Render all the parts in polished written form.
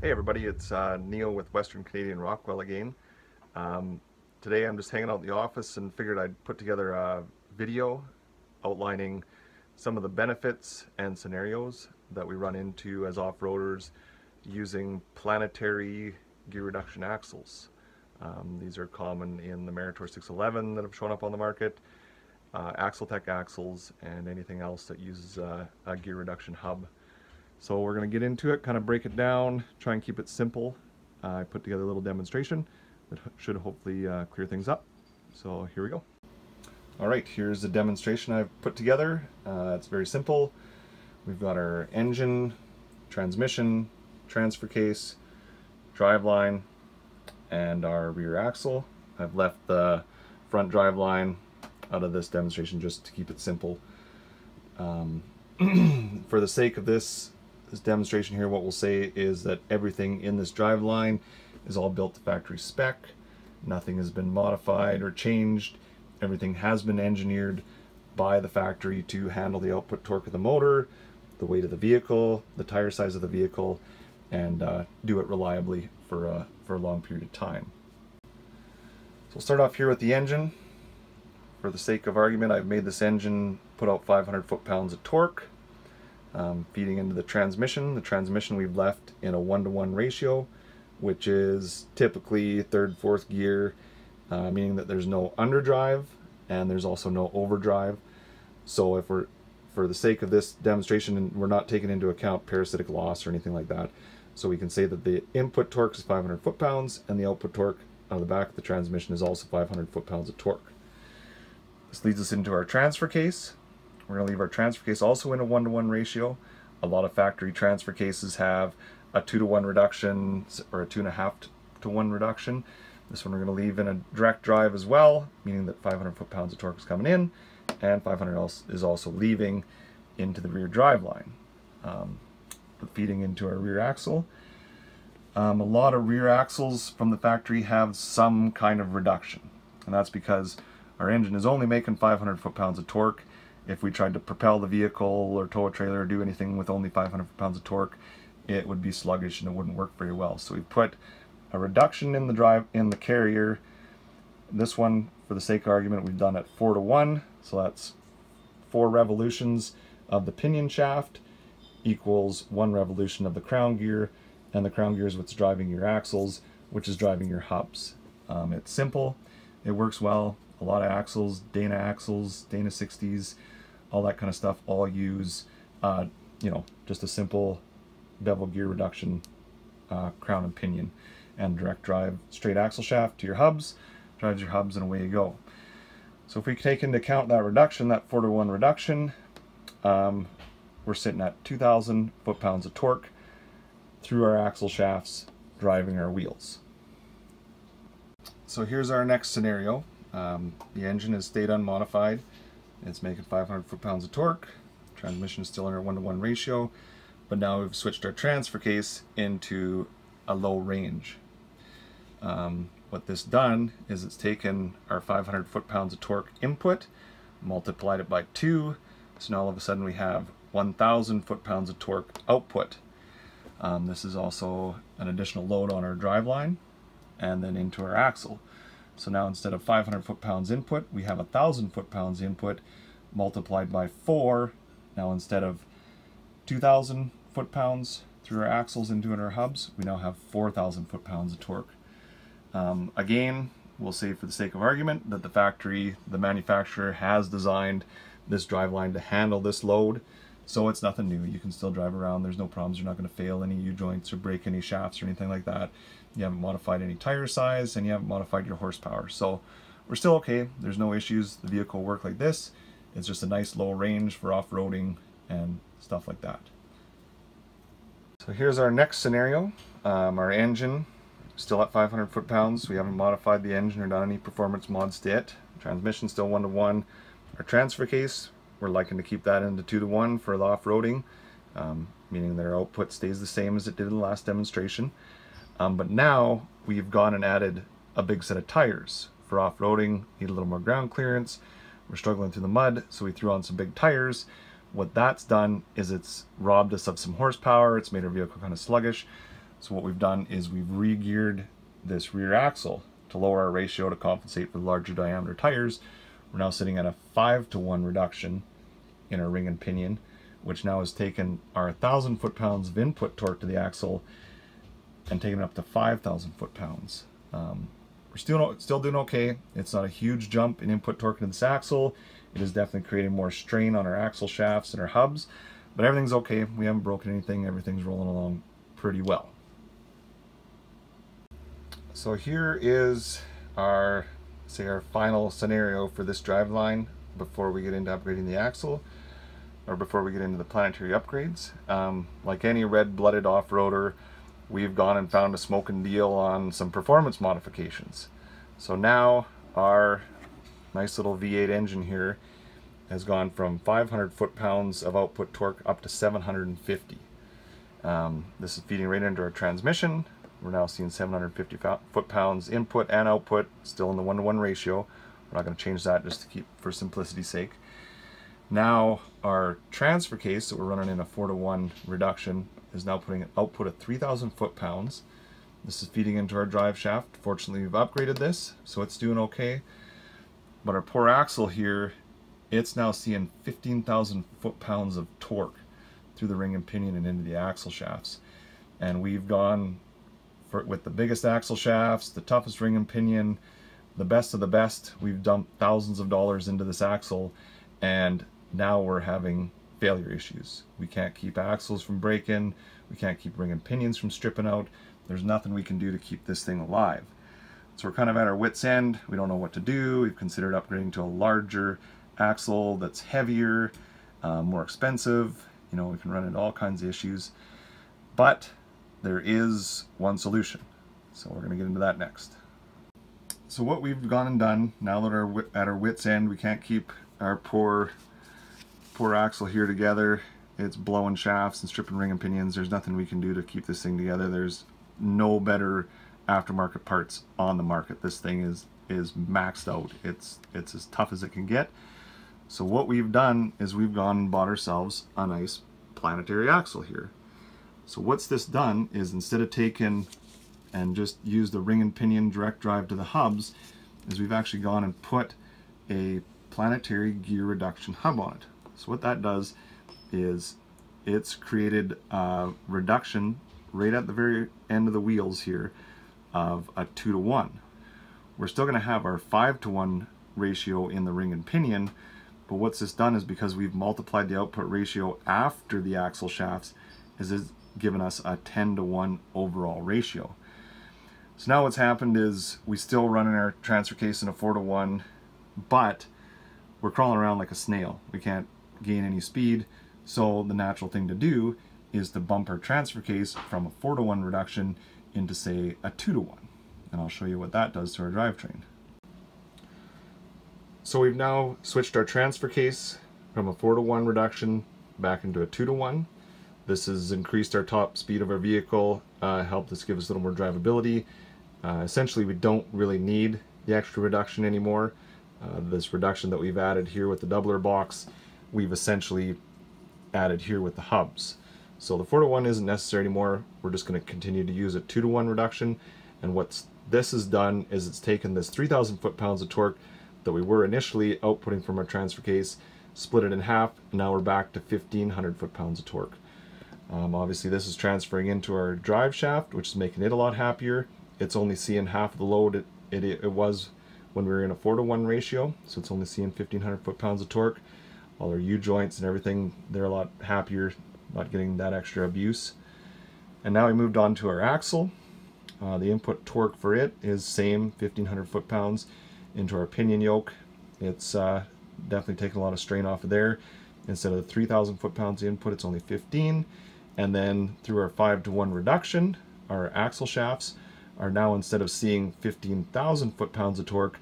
Hey everybody, it's Neil with Western Canadian Rockwell again. Um, Today I'm just hanging out in the office and figured I'd put together a video outlining some of the benefits and scenarios that we run into as off-roaders using planetary gear reduction axles. These are common in the Meritor 611 that have shown up on the market, Axletech axles, and anything else that uses a gear reduction hub. So we're going to get into it, kind of break it down, try and keep it simple. I put together a little demonstration that should hopefully clear things up. So here we go. All right, here's the demonstration I've put together. It's very simple. We've got our engine, transmission, transfer case, driveline, and our rear axle. I've left the front driveline out of this demonstration just to keep it simple. For the sake of this demonstration here, what we'll say is that everything in this driveline is all built to factory spec. Nothing has been modified or changed. Everything has been engineered by the factory to handle the output torque of the motor, the weight of the vehicle, the tire size of the vehicle, and do it reliably for a long period of time. So we'll start off here with the engine. For the sake of argument, I've made this engine put out 500 foot-pounds of torque. Feeding into the transmission. The transmission we've left in a 1-to-1 ratio, which is typically third, fourth gear, meaning that there's no underdrive and there's also no overdrive. So if we're, for the sake of this demonstration, we're not taking into account parasitic loss or anything like that. So we can say that the input torque is 500 foot-pounds and the output torque out of the back of the transmission is also 500 foot-pounds of torque. This leads us into our transfer case. We're going to leave our transfer case also in a 1-to-1 ratio. A lot of factory transfer cases have a 2-to-1 reduction or a 2.5-to-1 reduction. This one we're going to leave in a direct drive as well, meaning that 500 foot-pounds of torque is coming in and 500 else is also leaving into the rear drive line, feeding into our rear axle. A lot of rear axles from the factory have some kind of reduction, and that's because our engine is only making 500 foot-pounds of torque. If we tried to propel the vehicle or tow a trailer or do anything with only 500 foot-pounds of torque, it would be sluggish and it wouldn't work very well. So we put a reduction in the carrier. This one, for the sake of argument, we've done at 4-to-1. So that's 4 revolutions of the pinion shaft equals 1 revolution of the crown gear, and the crown gear is what's driving your axles, which is driving your hubs. It's simple, it works well. A lot of axles, Dana 60s, all that kind of stuff, all use, just a simple bevel gear reduction, crown and pinion, and direct drive straight axle shaft to your hubs, drives your hubs, and away you go. So if we take into account that reduction, that 4-to-1 reduction, we're sitting at 2,000 foot-pounds of torque through our axle shafts, driving our wheels. So here's our next scenario. The engine has stayed unmodified. It's making 500 foot-pounds of torque. Transmission is still in our 1-to-1 ratio, but now we've switched our transfer case into a low range. What this done is it's taken our 500 foot-pounds of torque input, multiplied it by 2, so now all of a sudden we have 1,000 foot-pounds of torque output. This is also an additional load on our driveline and then into our axle. So now instead of 500 foot-pounds input, we have 1,000 foot-pounds input multiplied by 4. Now instead of 2,000 foot-pounds through our axles into our hubs, we now have 4,000 foot-pounds of torque. Again, we'll say for the sake of argument that the manufacturer has designed this driveline to handle this load, so it's nothing new. You can still drive around, there's no problems, you're not going to fail any U-joints or break any shafts or anything like that. You haven't modified any tire size and you haven't modified your horsepower, so we're still okay. There's no issues. The vehicle will work like this. It's just a nice low range for off-roading and stuff like that. So here's our next scenario. Our engine still at 500 foot-pounds. We haven't modified the engine or done any performance mods to it. Transmission still 1-to-1. Our transfer case, we're liking to keep that into 2-to-1 for the off-roading, meaning that our output stays the same as it did in the last demonstration. But now we've gone and added a big set of tires. For off-roading, need a little more ground clearance. We're struggling through the mud, so we threw on some big tires. What that's done is it's robbed us of some horsepower. It's made our vehicle kind of sluggish. So what we've done is we've re-geared this rear axle to lower our ratio to compensate for the larger diameter tires. We're now sitting at a 5-to-1 reduction in our ring and pinion, which now has taken our 1,000 foot-pounds of input torque to the axle and taken it up to 5,000 foot-pounds. We're still doing okay. It's not a huge jump in input torque into this axle. It is definitely creating more strain on our axle shafts and our hubs, but everything's okay. We haven't broken anything. Everything's rolling along pretty well. So here is our final scenario for this driveline before we get into upgrading the axle, or before we get into the planetary upgrades. Like any red-blooded off-roader, we've gone and found a smoking deal on some performance modifications. So now our nice little V8 engine here has gone from 500 foot-pounds of output torque up to 750. This is feeding right into our transmission. We're now seeing 750 foot-pounds input and output, still in the 1-to-1 ratio. We're not going to change that just to keep for simplicity's sake. Now our transfer case that we're running in a 4-to-1 reduction is now putting an output of 3,000 foot-pounds. This is feeding into our drive shaft. Fortunately, we've upgraded this, so it's doing okay. But our poor axle here, it's now seeing 15,000 foot-pounds of torque through the ring and pinion and into the axle shafts. And we've gone with the biggest axle shafts, the toughest ring and pinion, the best of the best. We've dumped thousands of dollars into this axle, and now we're having failure issues. We can't keep axles from breaking. We can't keep ring and pinions from stripping out. There's nothing we can do to keep this thing alive. So we're kind of at our wit's end. We don't know what to do. We've considered upgrading to a larger axle that's heavier, more expensive. You know, we can run into all kinds of issues. But there is one solution. So we're going to get into that next. So what we've gone and done, now that we're at our wit's end, we can't keep our poor axle here together. It's blowing shafts and stripping ring and pinions. There's nothing we can do to keep this thing together. There's no better aftermarket parts on the market. This thing is maxed out. It's as tough as it can get. So what we've done is we've gone and bought ourselves a nice planetary axle here. So what's this done is, instead of taking and just use the ring and pinion direct drive to the hubs, is we've actually gone and put a planetary gear reduction hub on it. So what that does is it's created a reduction right at the very end of the wheels here of a 2-to-1. We're still going to have our 5-to-1 ratio in the ring and pinion, but what's this done is, because we've multiplied the output ratio after the axle shafts, is it's given us a 10-to-1 overall ratio. So now what's happened is we still run in our transfer case in a 4-to-1, but we're crawling around like a snail. We can't gain any speed, so the natural thing to do is to bump our transfer case from a 4-to-1 reduction into, say, a 2-to-1. And I'll show you what that does to our drivetrain. So we've now switched our transfer case from a 4-to-1 reduction back into a 2-to-1. This has increased our top speed of our vehicle, helped us give us a little more drivability. Essentially, we don't really need the extra reduction anymore. This reduction that we've added here with the doubler box, we've essentially added here with the hubs. So the 4-to-1 isn't necessary anymore. We're just going to continue to use a 2-to-1 reduction. And what this has done is it's taken this 3,000 foot-pounds of torque that we were initially outputting from our transfer case, split it in half, and now we're back to 1,500 foot-pounds of torque. Obviously this is transferring into our drive shaft, which is making it a lot happier. It's only seeing half of the load it was when we were in a 4-to-1 ratio, so it's only seeing 1,500 foot-pounds of torque. All our U-joints and everything, they're a lot happier, not getting that extra abuse. And now we moved on to our axle. The input torque for it is same, 1,500 foot-pounds into our pinion yoke. It's definitely taking a lot of strain off of there. Instead of the 3,000 foot-pounds input, it's only 15. And then through our 5-to-1 reduction, our axle shafts are now, instead of seeing 15,000 foot-pounds of torque,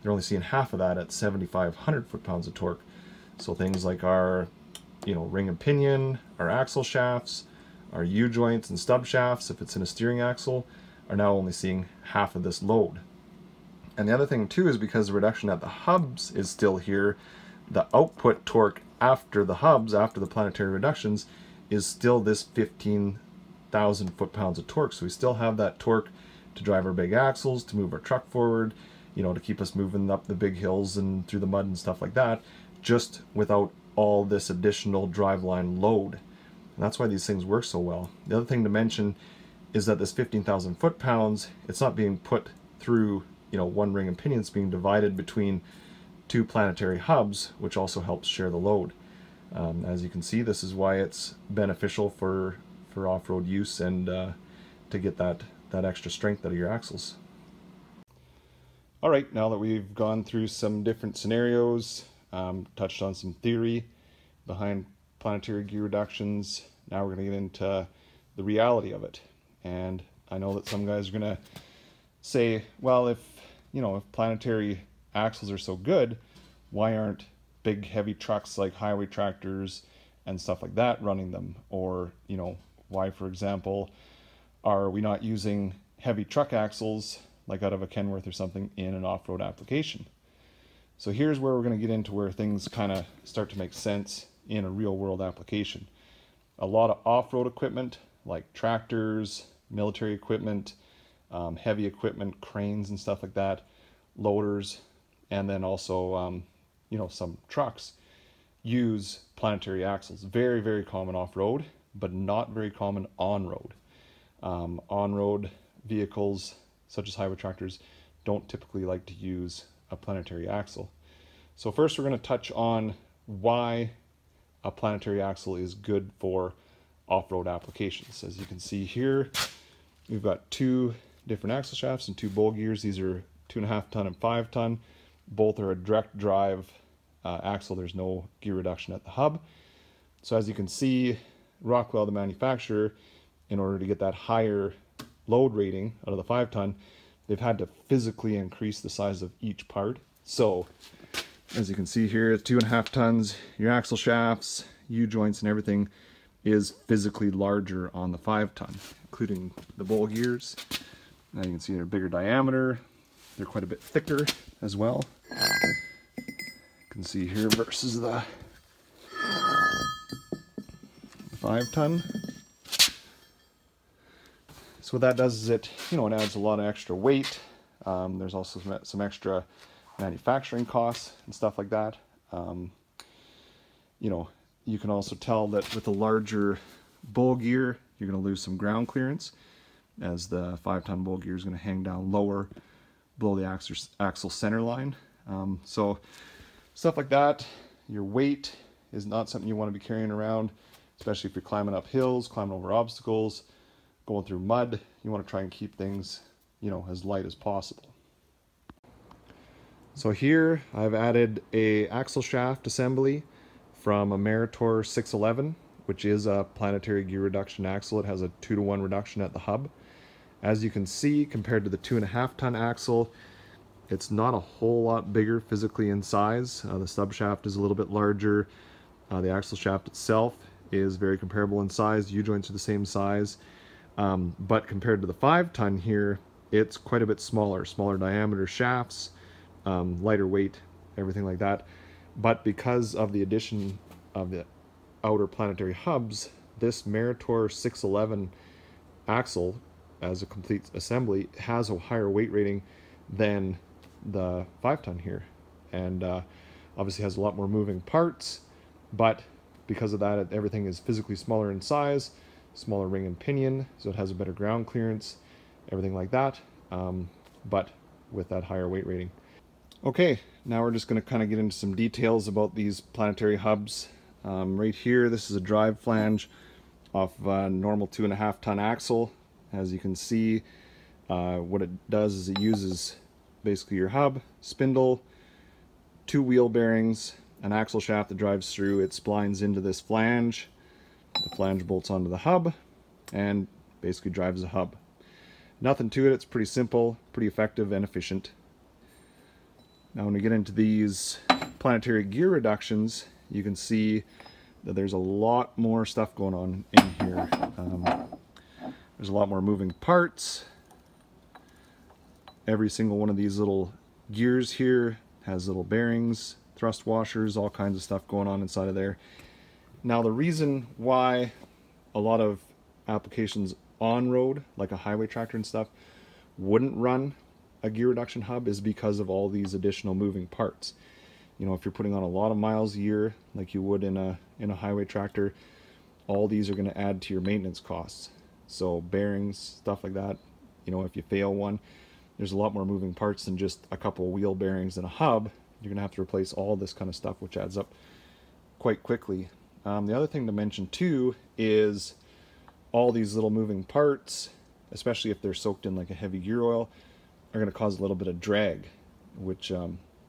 they're only seeing half of that at 7,500 foot-pounds of torque. So things like our, ring and pinion, our axle shafts, our U-joints and stub shafts, if it's in a steering axle, are now only seeing half of this load. And the other thing too is, because the reduction at the hubs is still here, the output torque after the hubs, after the planetary reductions, is still this 15 15,000 foot-pounds of torque. So we still have that torque to drive our big axles, to move our truck forward, you know, to keep us moving up the big hills and through the mud and stuff like that, just without all this additional driveline load. And that's why these things work so well. The other thing to mention is that this 15,000 foot-pounds, it's not being put through, you know, one ring and pinion. It's being divided between two planetary hubs, which also helps share the load. As you can see, this is why it's beneficial for off-road use and to get that extra strength out of your axles. All right, now that we've gone through some different scenarios, touched on some theory behind planetary gear reductions, now we're going to get into the reality of it. And I know that some guys are going to say, well, if planetary axles are so good, why aren't big heavy trucks like highway tractors and stuff like that running them? Or, you know, why, for example, are we not using heavy truck axles like out of a Kenworth or something in an off-road application? So here's where we're going to get into where things kind of start to make sense in a real-world application. A lot of off-road equipment like tractors, military equipment, heavy equipment, cranes and stuff like that, loaders, and then also you know, some trucks use planetary axles. Very, very common off-road, but not very common on-road. On-road vehicles such as highway tractors don't typically like to use a planetary axle. So first we're going to touch on why a planetary axle is good for off-road applications. As you can see here, we've got two different axle shafts and two bowl gears. These are 2.5 ton and 5 ton. Both are a direct drive axle. There's no gear reduction at the hub. So as you can see, Rockwell, the manufacturer, in order to get that higher load rating out of the 5 ton, they've had to physically increase the size of each part. So as you can see here, it's 2.5 tons. Your axle shafts, U-joints and everything is physically larger on the 5 ton, including the bowl gears. Now you can see they're bigger diameter. They're quite a bit thicker as well. You can see here versus the 5 ton. So what that does is it adds a lot of extra weight. There's also some extra manufacturing costs and stuff like that. You can also tell that with a larger bowl gear, you're going to lose some ground clearance, as the 5 ton bowl gear is going to hang down lower below the axle center line. So stuff like that. Your weight is not something you want to be carrying around, especially if you're climbing up hills, climbing over obstacles, going through mud. You want to try and keep things, as light as possible. So here I've added a axle shaft assembly from a Meritor 611, which is a planetary gear reduction axle. It has a 2-to-1 reduction at the hub. As you can see, compared to the 2.5 ton axle, it's not a whole lot bigger physically in size. The subshaft is a little bit larger. The axle shaft itself is very comparable in size. U-joints are the same size. But compared to the 5 ton here, it's quite a bit smaller diameter shafts, lighter weight, everything like that. But because of the addition of the outer planetary hubs, this Meritor 611 axle as a complete assembly has a higher weight rating than the 5 ton here, and obviously has a lot more moving parts, but because of that, everything is physically smaller in size, smaller ring and pinion, so it has a better ground clearance, everything like that, but with that higher weight rating. Okay, now we're just going to kind of get into some details about these planetary hubs. Right here, this is a drive flange off of a normal 2.5 ton axle. As you can see, what it does is it uses basically your hub, spindle, 2 wheel bearings, an axle shaft that drives through. It splines into this flange. The flange bolts onto the hub and basically drives the hub. Nothing to it. It's pretty simple, pretty effective and efficient. Now when we get into these planetary gear reductions, you can see that there's a lot more stuff going on in here. There's a lot more moving parts. Every single one of these little gears here has little bearings, thrust washers, all kinds of stuff going on inside of there. Now the reason why a lot of applications on-road, like a highway tractor and stuff, wouldn't run a gear reduction hub is because of all these additional moving parts. You know, if you're putting on a lot of miles a year, like you would in a highway tractor, all these are going to add to your maintenance costs. So bearings, stuff like that, you know, if you fail one, there's a lot more moving parts than just a couple of wheel bearings and a hub. You're going to have to replace all this kind of stuff, which adds up quite quickly. The other thing to mention too is all these little moving parts, especially if they're soaked in like a heavy gear oil, are going to cause a little bit of drag, which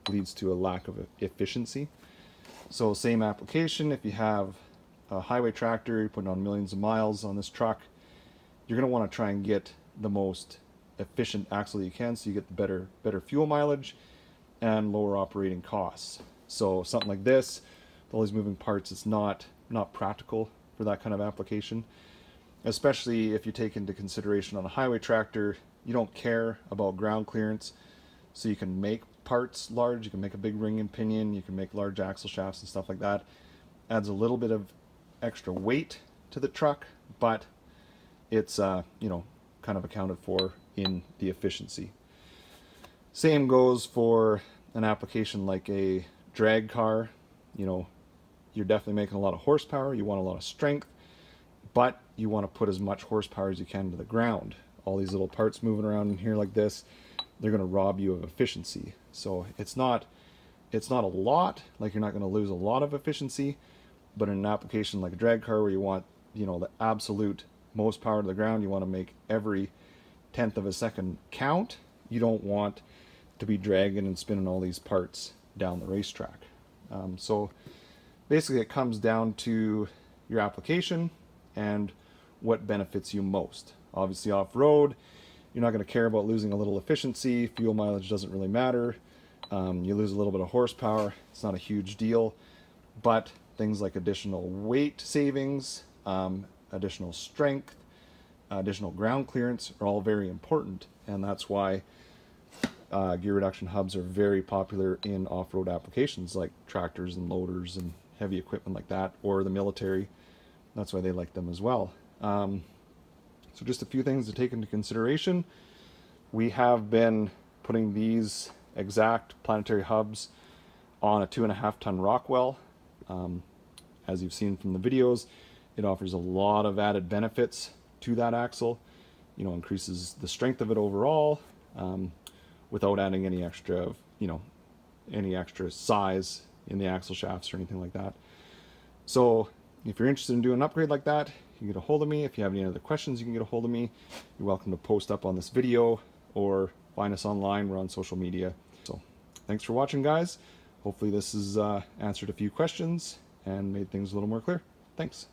leads to a lack of efficiency. So same application, if you have a highway tractor, you're putting on millions of miles on this truck, you're going to want to try and get the most efficient axle you can, so you get the better fuel mileage and lower operating costs. So something like this, with all these moving parts, it's not practical for that kind of application, especially if you take into consideration on a highway tractor, you don't care about ground clearance, so you can make parts large, you can make a big ring and pinion, you can make large axle shafts and stuff like that. Adds a little bit of extra weight to the truck, but it's you know, kind of accounted for in the efficiency. Same goes for an application like a drag car. You know, you're definitely making a lot of horsepower, you want a lot of strength, but you want to put as much horsepower as you can to the ground. All these little parts moving around in here like this, they're going to rob you of efficiency. So it's not a lot, like you're not going to lose a lot of efficiency, but in an application like a drag car where you want, you know, the absolute most power to the ground, you want to make every 1/10 of a second count, you don't want to be dragging and spinning all these parts down the racetrack. So basically it comes down to your application and what benefits you most. Obviously off-road, you're not going to care about losing a little efficiency, fuel mileage doesn't really matter, you lose a little bit of horsepower, it's not a huge deal, but things like additional weight savings, additional strength, additional ground clearance are all very important, and that's why gear reduction hubs are very popular in off-road applications like tractors and loaders and heavy equipment like that, or the military. That's why they like them as well. So just a few things to take into consideration. We have been putting these exact planetary hubs on a 2.5 ton Rockwell. As you've seen from the videos, it offers a lot of added benefits to that axle. You know, increases the strength of it overall, without adding any extra, you know, any extra size in the axle shafts or anything like that. So if you're interested in doing an upgrade like that, you can get a hold of me. If you have any other questions, you can get a hold of me. You're welcome to post up on this video or find us online. We're on social media. So thanks for watching, guys. Hopefully this has answered a few questions and made things a little more clear. Thanks.